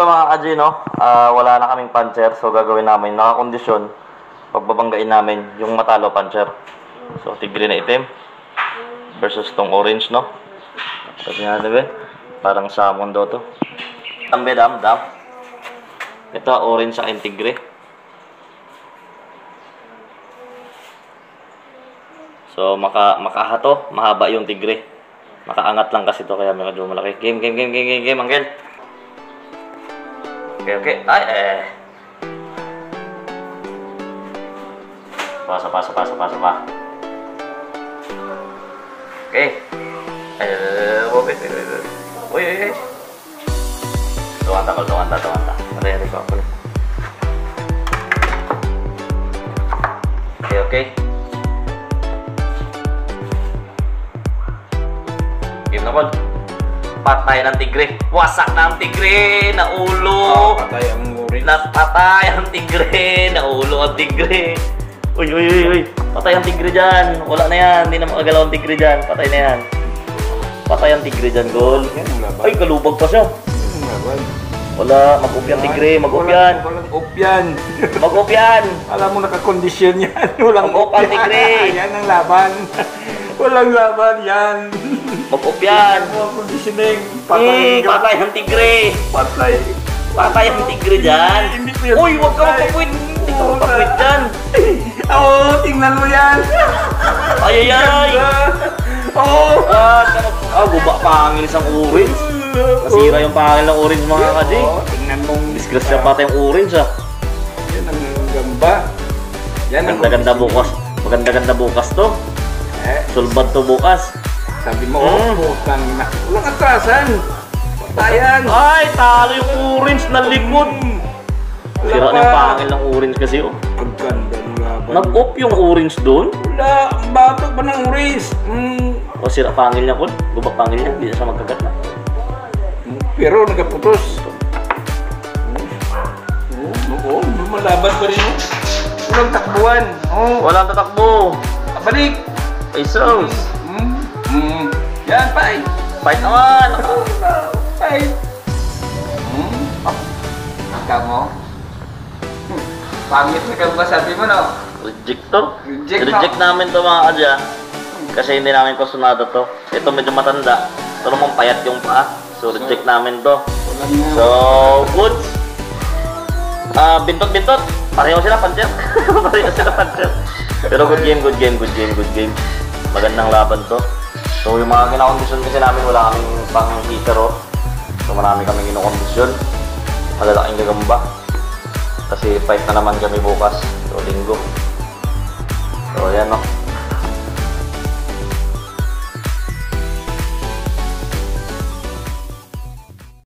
ito mga ka-G, no? Wala na kaming puncher. So gagawin namin, nakakondisyon. Pagbabanggain namin yung matalo puncher. So tigre na itim versus tong orange, no? Ito nga, diba? Parang salmon daw to. Tambe dam. Ito orange sa tigre. So makahato, mahaba yung tigre. Makaangat lang kasi to kaya medyo malaki. Game, Angel. Okay. Ay, Pasa pa. Okay. Uy. Tuwan ta. Ari ko ako. Okay. Game na, Kol. Patay ng tigre. Wasak na ang tigre. Naulo. Patay ang orange. Patay ang tigre. Naulo ang tigre. Uy. Patay ang tigre dyan. Wala na yan. Hindi na makagalaw ang tigre dyan. Patay na yan. Patay ang tigre dyan, Gol. Ay, kalubag pa siya. Wala. Mag-up yan, tigre. Mag-up yan. Mag-up yan. Alam mo, nakakondisyon yan. Walang mag-up ang tigre. Yan ang laban. Walang laban yan. Mag-up yan. Conditioning. Patay ang tigre. Patay ang tigre dyan. Uy, huwag ka magpapuit. Hindi ka magpapuit dyan. Oo, tingnan mo yan. Ay. Oo. Guba pangil isang orange. Nasira yung pangil ng orange mga ka-G. Tingnan mong disgrasya pati yung orange ah. Yan ang gamba. Maganda-ganda bukas. Maganda-ganda bukas to. Sulbad to bukas. Sabi mo, putang ina. Walang atrasan. Patayan. Ay, talo yung orange na likod. Sira na yung pangil ng orange kasi oh. Ang ganda ng laban. Nag-off yung orange doon. Wala, ang babag pa ng orange. O sira pangil niya, Kol. Gubak pangil niya, hindi na siya magkagat na. Pero nagkaputos. Oo, lumalaban pa rin. Walang takbuhan. Walang tatakbo. Balik. Ay, sauce. Yan, fight. Fight naman. Fight. Ikaw mo. Pangit na ka ba sabi mo, no? Reject to. Reject namin to mga kadya. Kasi hindi namin kusunado to. Ito medyo matanda. Pero mong payat yung paa. So reject namin to. So, goods. Bintot. Pareho sila puncher. Pero good game. Magandang laban to. So yung mga kinakondisyon kasi namin wala kaming pang heater oh. So marami kaming kinakondisyon. Malalaking gagamba. Kasi fight na naman kami bukas. So linggo. So yan no.